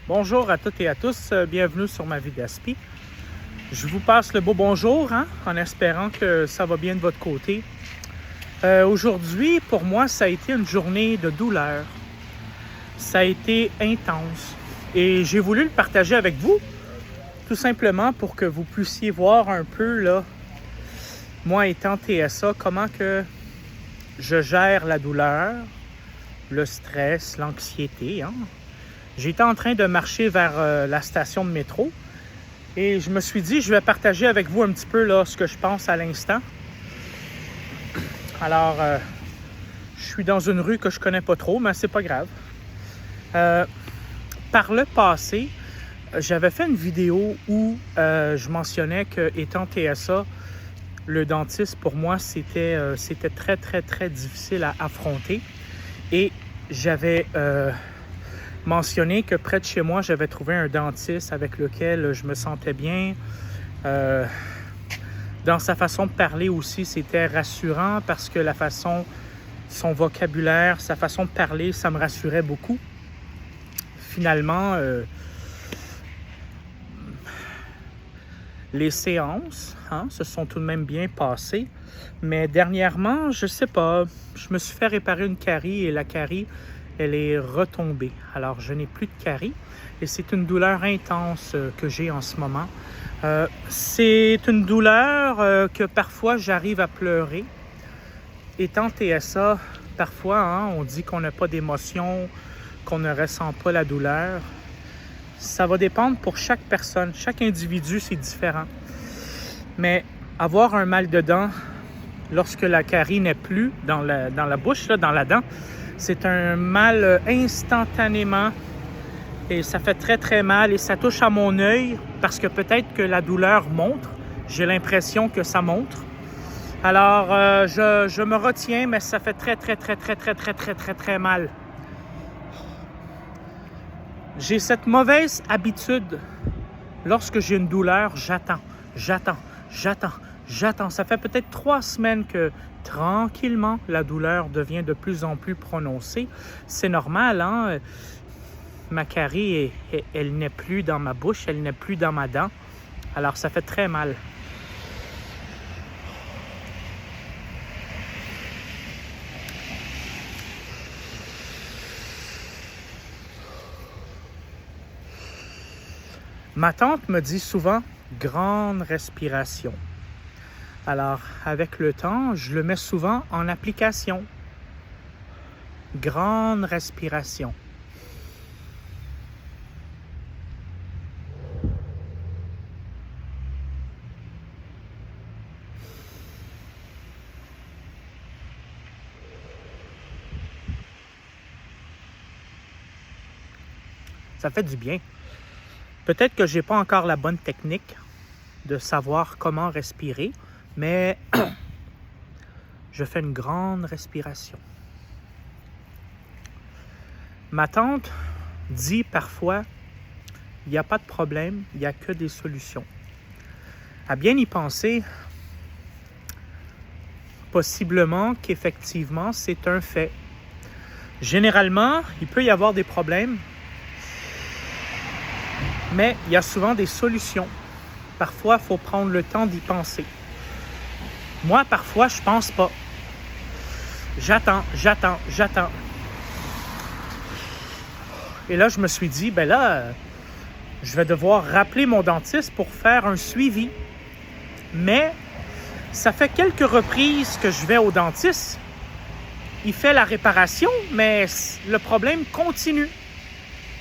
Bonjour à toutes et à tous, bienvenue sur ma vie d'Aspi. Je vous passe le beau bonjour en espérant que ça va bien de votre côté. Aujourd'hui, pour moi, ça a été une journée de douleur. Ça a été intense et j'ai voulu le partager avec vous, tout simplement pour que vous puissiez voir un peu, là, moi étant TSA, comment que je gère la douleur, le stress, l'anxiété. J'étais en train de marcher vers la station de métro et je me suis dit, je vais partager avec vous un petit peu là, ce que je pense à l'instant. Alors, je suis dans une rue que je connais pas trop, mais c'est pas grave. Par le passé, j'avais fait une vidéo où je mentionnais que, étant TSA, le dentiste, pour moi, c'était très, très, très difficile à affronter. Et j'avais mentionné que près de chez moi, j'avais trouvé un dentiste avec lequel je me sentais bien. Dans sa façon de parler aussi, c'était rassurant parce que son vocabulaire, sa façon de parler, ça me rassurait beaucoup. Finalement, les séances se sont tout de même bien passées. Mais dernièrement, je sais pas, je me suis fait réparer une carie et la carie, elle est retombée. Alors, je n'ai plus de carie et c'est une douleur intense que j'ai en ce moment. C'est une douleur que parfois j'arrive à pleurer. Étant TSA, parfois, on dit qu'on n'a pas d'émotion, qu'on ne ressent pas la douleur. Ça va dépendre pour chaque personne. Chaque individu, c'est différent. Mais avoir un mal de dent lorsque la carie n'est plus dans la bouche, là, dans la dent, c'est un mal instantanément et ça fait très très mal et ça touche à mon œil parce que peut-être que la douleur montre. J'ai l'impression que ça montre. Alors, je me retiens, mais ça fait très très très très très très très très très mal. J'ai cette mauvaise habitude. Lorsque j'ai une douleur, j'attends. Ça fait peut-être 3 semaines que tranquillement, la douleur devient de plus en plus prononcée. C'est normal, Ma carie, elle n'est plus dans ma bouche, elle n'est plus dans ma dent. Alors, ça fait très mal. Ma tante me dit souvent « grande respiration ». Alors, avec le temps, je le mets souvent en application. Grande respiration. Ça fait du bien. Peut-être que je n'ai pas encore la bonne technique de savoir comment respirer, mais je fais une grande respiration. Ma tante dit parfois, il n'y a pas de problème, il n'y a que des solutions. À bien y penser, possiblement qu'effectivement, c'est un fait. Généralement, il peut y avoir des problèmes, mais il y a souvent des solutions. Parfois, il faut prendre le temps d'y penser. Moi, parfois, je pense pas. J'attends. Et là, je me suis dit, je vais devoir rappeler mon dentiste pour faire un suivi. Mais ça fait quelques reprises que je vais au dentiste. Il fait la réparation, mais le problème continue.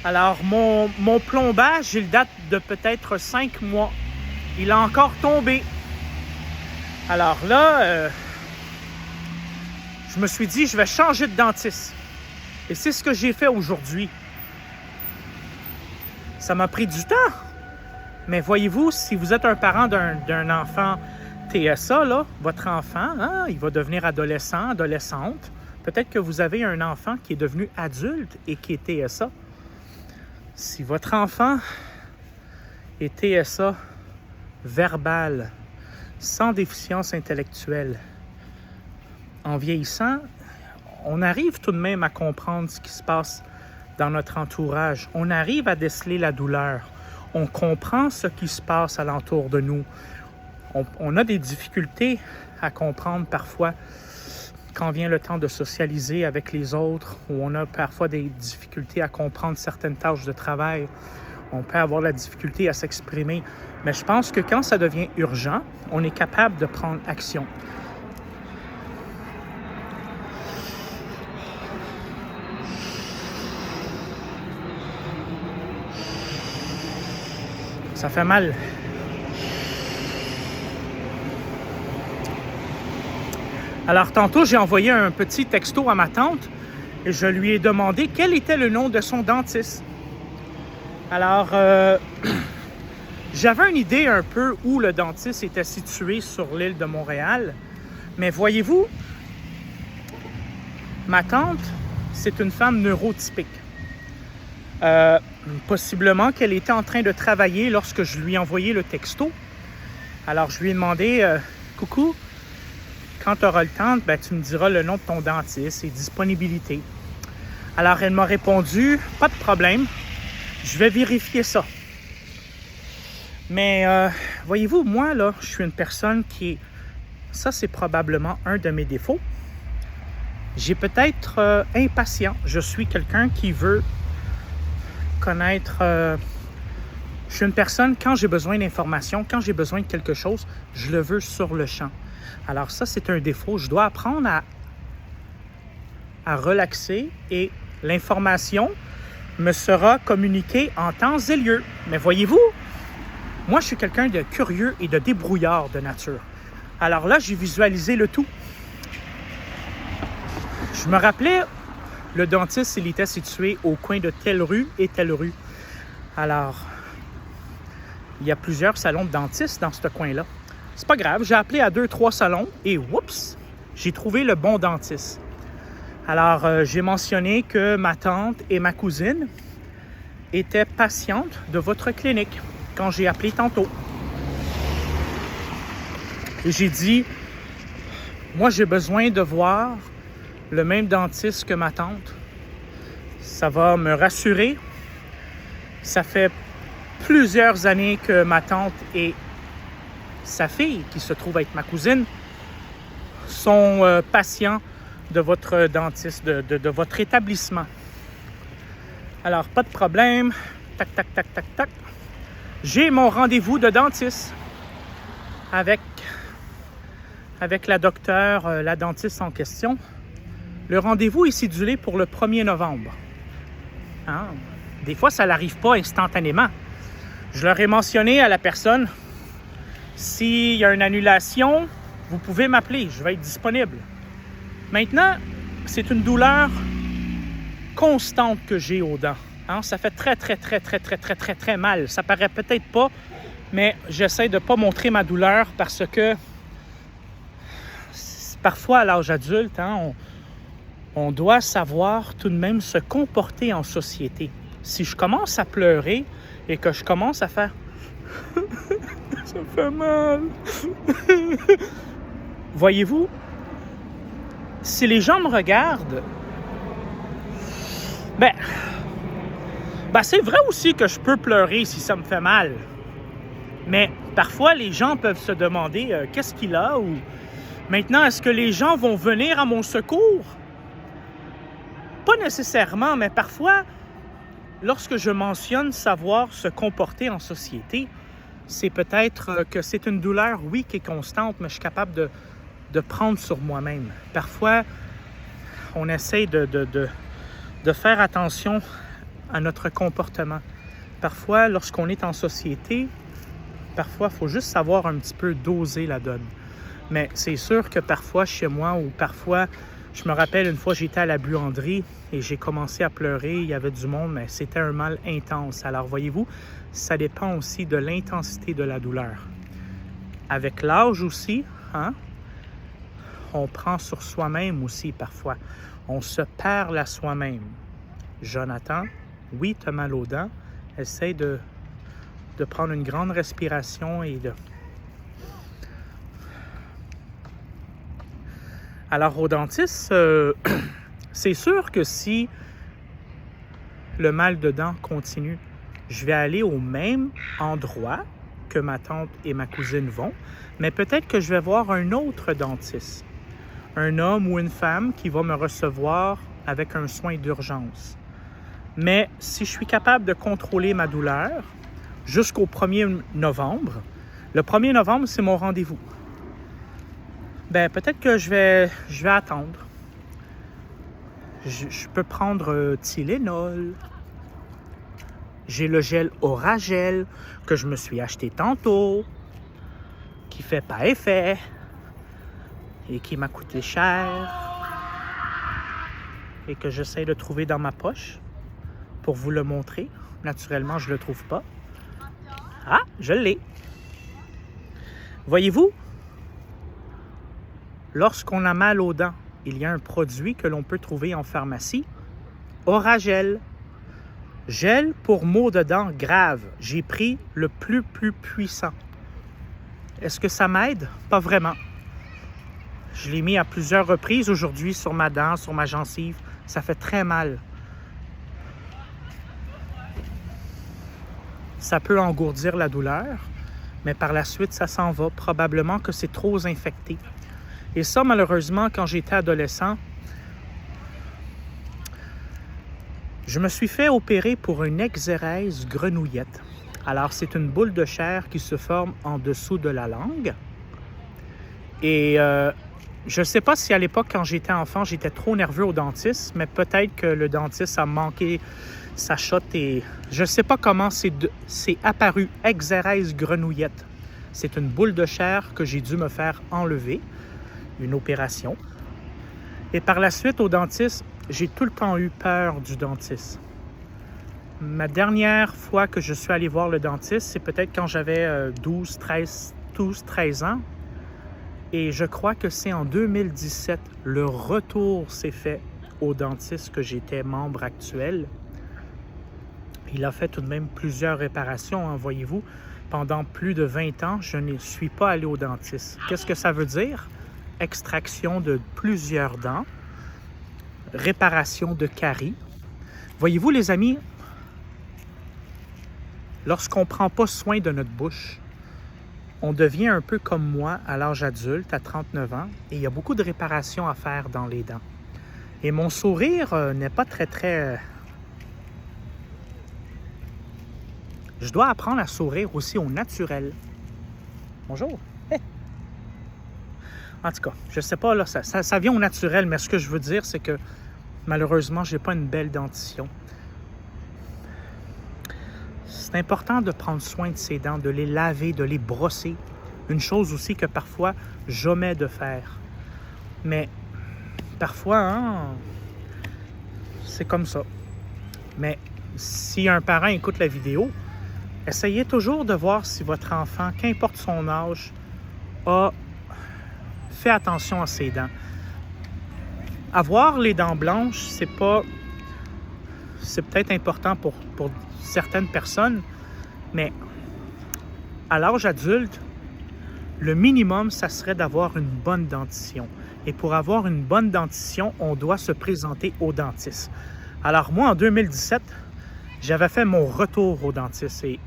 Alors, mon plombage, il date de peut-être 5 mois. Il a encore tombé. Alors là, je me suis dit, je vais changer de dentiste. Et c'est ce que j'ai fait aujourd'hui. Ça m'a pris du temps. Mais voyez-vous, si vous êtes un parent d'un enfant TSA, là, votre enfant, il va devenir adolescent, adolescente. Peut-être que vous avez un enfant qui est devenu adulte et qui est TSA. Si votre enfant est TSA verbal, sans déficience intellectuelle, en vieillissant, on arrive tout de même à comprendre ce qui se passe dans notre entourage. On arrive à déceler la douleur. On comprend ce qui se passe alentour de nous. On a des difficultés à comprendre parfois quand vient le temps de socialiser avec les autres, ou on a parfois des difficultés à comprendre certaines tâches de travail. On peut avoir la difficulté à s'exprimer. Mais je pense que quand ça devient urgent, on est capable de prendre action. Ça fait mal. Alors, tantôt, j'ai envoyé un petit texto à ma tante et je lui ai demandé quel était le nom de son dentiste. Alors, j'avais une idée un peu où le dentiste était situé sur l'île de Montréal. Mais voyez-vous, ma tante, c'est une femme neurotypique. Possiblement qu'elle était en train de travailler lorsque je lui ai envoyé le texto. Alors, je lui ai demandé « Coucou, quand tu auras le temps, tu me diras le nom de ton dentiste et disponibilité. » Alors, elle m'a répondu « Pas de problème, je vais vérifier ça. » Mais voyez-vous, moi, là, je suis une personne qui est... Ça, c'est probablement un de mes défauts. J'ai peut-être impatient. Je suis quelqu'un qui veut connaître... je suis une personne, quand j'ai besoin d'informations, quand j'ai besoin de quelque chose, je le veux sur le champ. Alors ça, c'est un défaut. Je dois apprendre à relaxer et l'information me sera communiquée en temps et lieu. Mais voyez-vous, moi, je suis quelqu'un de curieux et de débrouillard de nature. Alors là, j'ai visualisé le tout. Je me rappelais, le dentiste, il était situé au coin de telle rue et telle rue. Alors, il y a plusieurs salons de dentistes dans ce coin-là. C'est pas grave, j'ai appelé à 2-3 salons et oups, j'ai trouvé le bon dentiste. Alors, j'ai mentionné que ma tante et ma cousine étaient patientes de votre clinique quand j'ai appelé tantôt. Et j'ai dit, moi, j'ai besoin de voir le même dentiste que ma tante. Ça va me rassurer. Ça fait plusieurs années que ma tante et sa fille, qui se trouve être ma cousine, sont patients de votre dentiste, de votre établissement. Alors, pas de problème. Tac, tac, tac, tac, tac. J'ai mon rendez-vous de dentiste avec la docteure, la dentiste en question. Le rendez-vous est cédulé pour le 1er novembre. Hein? Des fois, ça n'arrive pas instantanément. Je leur ai mentionné à la personne, s'il y a une annulation, vous pouvez m'appeler, je vais être disponible. Maintenant, c'est une douleur constante que j'ai aux dents. Hein? Ça fait très mal. Ça paraît peut-être pas, mais j'essaie de ne pas montrer ma douleur parce que parfois, à l'âge adulte, hein, on doit savoir tout de même se comporter en société. Si je commence à pleurer et que je commence à faire « ça fait mal », voyez-vous, si les gens me regardent, ben c'est vrai aussi que je peux pleurer si ça me fait mal. Mais parfois, les gens peuvent se demander qu'est-ce qu'il a ou maintenant, est-ce que les gens vont venir à mon secours? Pas nécessairement, mais parfois, lorsque je mentionne savoir se comporter en société, c'est peut-être que c'est une douleur, oui, qui est constante, mais je suis capable de prendre sur moi-même. Parfois, on essaie de faire attention à notre comportement. Parfois, lorsqu'on est en société, parfois, il faut juste savoir un petit peu doser la donne. Mais c'est sûr que parfois, chez moi, ou parfois, je me rappelle une fois, j'étais à la buanderie et j'ai commencé à pleurer. Il y avait du monde, mais c'était un mal intense. Alors, voyez-vous, ça dépend aussi de l'intensité de la douleur. Avec l'âge aussi, hein, on prend sur soi-même aussi parfois. On se parle à soi-même. Jonathan, oui, tu as mal aux dents. Essaye de prendre une grande respiration et de... Alors, au dentiste, c'est sûr que si le mal de dents continue, je vais aller au même endroit que ma tante et ma cousine vont, mais peut-être que je vais voir un autre dentiste, un homme ou une femme qui va me recevoir avec un soin d'urgence. Mais si je suis capable de contrôler ma douleur jusqu'au 1er novembre, le 1er novembre, c'est mon rendez-vous. Ben, peut-être que je vais attendre. Je peux prendre Tylenol. J'ai le gel Oragel que je me suis acheté tantôt, qui fait pas effet et qui m'a coûté cher et que j'essaie de trouver dans ma poche pour vous le montrer. Naturellement, je ne le trouve pas. Ah, je l'ai. Voyez-vous, lorsqu'on a mal aux dents, il y a un produit que l'on peut trouver en pharmacie, Oragel. Gel pour maux de dents graves. J'ai pris le plus puissant. Est-ce que ça m'aide? Pas vraiment. Je l'ai mis à plusieurs reprises aujourd'hui sur ma dent, sur ma gencive. Ça fait très mal. Ça peut engourdir la douleur, mais par la suite, ça s'en va. Probablement que c'est trop infecté. Et ça, malheureusement, quand j'étais adolescent, je me suis fait opérer pour une exérèse grenouillette. Alors, c'est une boule de chair qui se forme en dessous de la langue. Et je ne sais pas si à l'époque, quand j'étais enfant, j'étais trop nerveux au dentiste, mais peut-être que le dentiste a manqué sa shot et je ne sais pas comment c'est apparu, exérèse grenouillette. C'est une boule de chair que j'ai dû me faire enlever, une opération. Et par la suite, au dentiste, j'ai tout le temps eu peur du dentiste. Ma dernière fois que je suis allé voir le dentiste, c'est peut-être quand j'avais 12-13 ans. Et je crois que c'est en 2017, le retour s'est fait au dentiste que j'étais membre actuel. Il a fait tout de même plusieurs réparations, hein, voyez-vous. Pendant plus de 20 ans, je ne suis pas allé au dentiste. Qu'est-ce que ça veut dire? Extraction de plusieurs dents, réparation de caries. Voyez-vous, les amis, lorsqu'on ne prend pas soin de notre bouche, on devient un peu comme moi à l'âge adulte, à 39 ans, et il y a beaucoup de réparations à faire dans les dents. Et mon sourire n'est pas très... Je dois apprendre à sourire aussi au naturel. Bonjour. Hey. En tout cas, je ne sais pas, là, ça vient au naturel, mais ce que je veux dire, c'est que malheureusement, je n'ai pas une belle dentition. C'est important de prendre soin de ses dents, de les laver, de les brosser. Une chose aussi que parfois, j'omets de faire. Mais parfois, hein, c'est comme ça. Mais si un parent écoute la vidéo, essayez toujours de voir si votre enfant, qu'importe son âge, a fait attention à ses dents. Avoir les dents blanches, c'est peut-être important pour certaines personnes, mais à l'âge adulte, le minimum, ça serait d'avoir une bonne dentition. Et pour avoir une bonne dentition, on doit se présenter au dentiste. Alors moi, en 2017, j'avais fait mon retour au dentiste et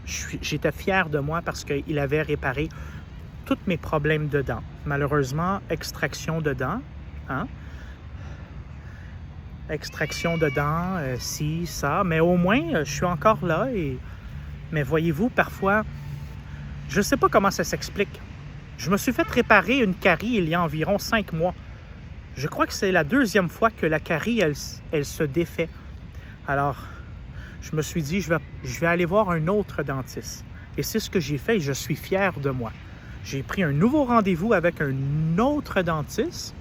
j'étais fier de moi parce qu'il avait réparé tous mes problèmes de dents. Malheureusement, extraction de dents, hein? Extraction de dents, ci, ça, mais au moins, je suis encore là. Mais voyez-vous, parfois, je ne sais pas comment ça s'explique. Je me suis fait réparer une carie il y a environ 5 mois. Je crois que c'est la deuxième fois que la carie, elle se défait. Alors, je me suis dit, je vais aller voir un autre dentiste. Et c'est ce que j'ai fait et je suis fier de moi. J'ai pris un nouveau rendez-vous avec un autre dentiste.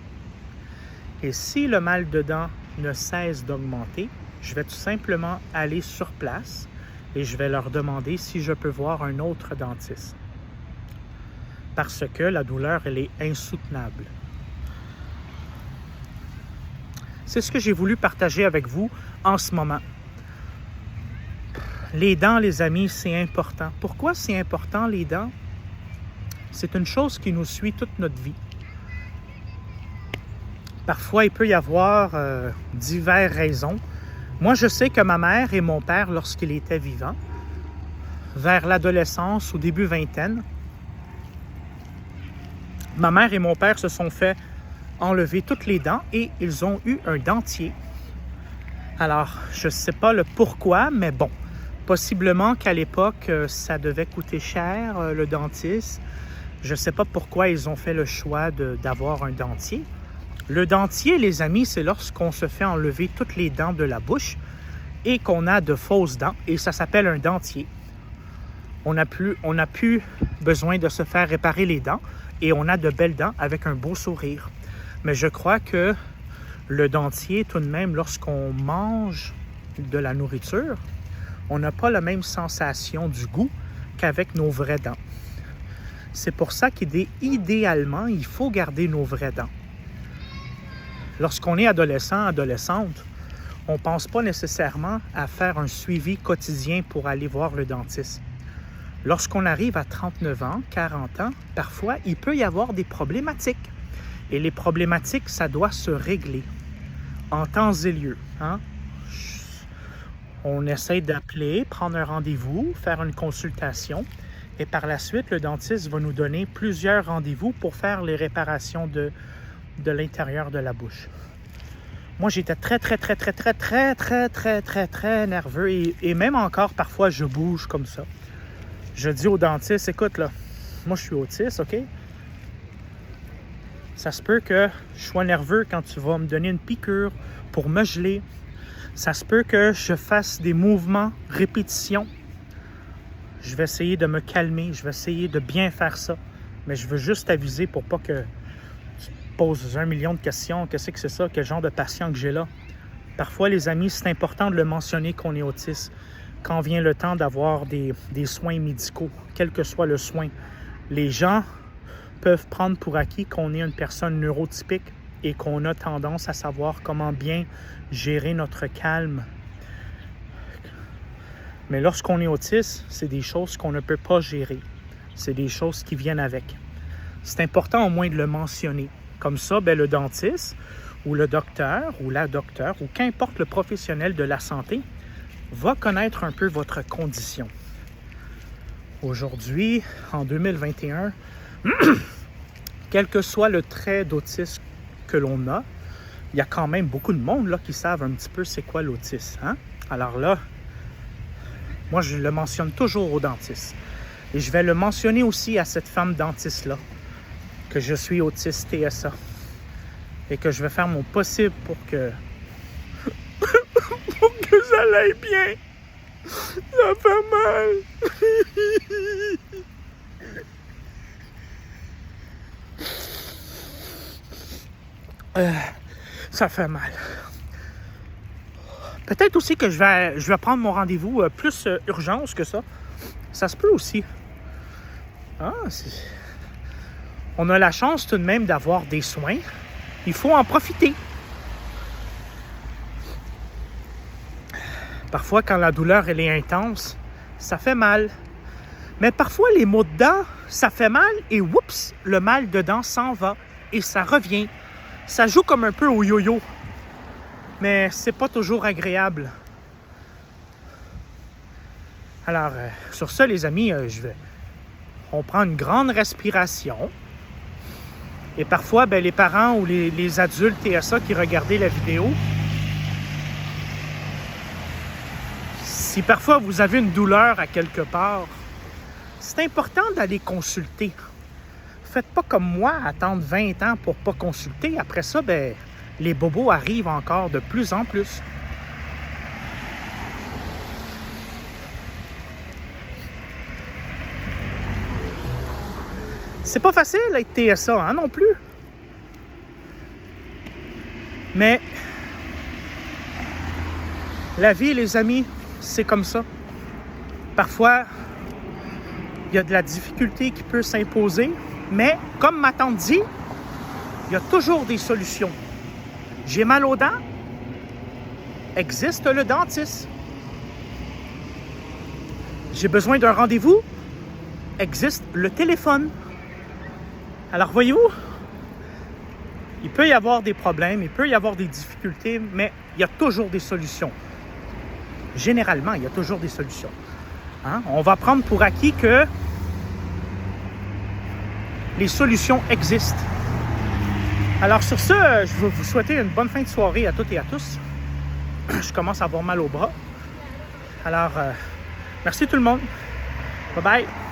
Et si le mal de dents ne cesse d'augmenter, je vais tout simplement aller sur place et je vais leur demander si je peux voir un autre dentiste. Parce que la douleur, elle est insoutenable. C'est ce que j'ai voulu partager avec vous en ce moment. Les dents, les amis, c'est important. Pourquoi c'est important, les dents? C'est une chose qui nous suit toute notre vie. Parfois, il peut y avoir diverses raisons Moi, je sais que ma mère et mon père, lorsqu'ils étaient vivants, vers l'adolescence ou début vingtaine, ma mère et mon père se sont fait enlever toutes les dents et ils ont eu un dentier. Alors, je ne sais pas le pourquoi, mais bon, possiblement qu'à l'époque, ça devait coûter cher, le dentiste. Je ne sais pas pourquoi ils ont fait le choix d'avoir un dentier. Le dentier, les amis, c'est lorsqu'on se fait enlever toutes les dents de la bouche et qu'on a de fausses dents, et ça s'appelle un dentier. On n'a plus besoin de se faire réparer les dents et on a de belles dents avec un beau sourire. Mais je crois que le dentier, tout de même, lorsqu'on mange de la nourriture, on n'a pas la même sensation du goût qu'avec nos vraies dents. C'est pour ça qu'idéalement, il faut garder nos vraies dents. Lorsqu'on est adolescent, adolescente, on ne pense pas nécessairement à faire un suivi quotidien pour aller voir le dentiste. Lorsqu'on arrive à 39 ans, 40 ans, parfois, il peut y avoir des problématiques. Et les problématiques, ça doit se régler en temps et lieu. Hein? On essaie d'appeler, prendre un rendez-vous, faire une consultation. Et par la suite, le dentiste va nous donner plusieurs rendez-vous pour faire les réparations de l'intérieur de la bouche. Moi, j'étais très nerveux et même encore, parfois, je bouge comme ça. Je dis au dentiste, écoute, là, moi, je suis autiste, OK? Ça se peut que je sois nerveux quand tu vas me donner une piqûre pour me geler. Ça se peut que je fasse des mouvements, répétitions. Je vais essayer de me calmer, je vais essayer de bien faire ça. Mais je veux juste t'aviser pour pas que tu te poses 1 million de questions. Qu'est-ce que c'est ça? Quel genre de patient que j'ai là? Parfois, les amis, c'est important de le mentionner qu'on est autiste. Quand vient le temps d'avoir des soins médicaux, quel que soit le soin, les gens peuvent prendre pour acquis qu'on est une personne neurotypique et qu'on a tendance à savoir comment bien gérer notre calme. Mais lorsqu'on est autiste, c'est des choses qu'on ne peut pas gérer. C'est des choses qui viennent avec. C'est important au moins de le mentionner. Comme ça, le dentiste ou le docteur ou la docteure ou qu'importe le professionnel de la santé va connaître un peu votre condition. Aujourd'hui, en 2021, quel que soit le trait d'autisme que l'on a, il y a quand même beaucoup de monde là, qui savent un petit peu c'est quoi l'autisme. Hein? Alors là, moi, je le mentionne toujours au dentiste. Et je vais le mentionner aussi à cette femme dentiste-là, que je suis autiste TSA. Et que je vais faire mon possible pour que ça aille bien. Ça fait mal. Ça fait mal. Peut-être aussi que je vais prendre mon rendez-vous plus urgence que ça. Ça se peut aussi. On a la chance tout de même d'avoir des soins. Il faut en profiter. Parfois, quand la douleur elle est intense, ça fait mal. Mais parfois, les maux de dents, ça fait mal et oups, le mal de dents s'en va et ça revient. Ça joue comme un peu au yo-yo. Mais c'est pas toujours agréable. Alors, sur ça, les amis, on prend une grande respiration. Et parfois, les parents ou les adultes TSA qui regardaient la vidéo, si parfois vous avez une douleur à quelque part, c'est important d'aller consulter. Faites pas comme moi, attendre 20 ans pour pas consulter. Après ça, les bobos arrivent encore de plus en plus. C'est pas facile d'être TSA, hein, non plus. Mais la vie, les amis, c'est comme ça. Parfois, il y a de la difficulté qui peut s'imposer, mais comme ma tante dit, il y a toujours des solutions. J'ai mal aux dents, existe le dentiste. J'ai besoin d'un rendez-vous, existe le téléphone. Alors voyez-vous, il peut y avoir des problèmes, il peut y avoir des difficultés, mais il y a toujours des solutions. Généralement, il y a toujours des solutions. Hein? On va prendre pour acquis que les solutions existent. Alors sur ce, je veux vous souhaiter une bonne fin de soirée à toutes et à tous. Je commence à avoir mal au bras. Alors, merci tout le monde. Bye bye.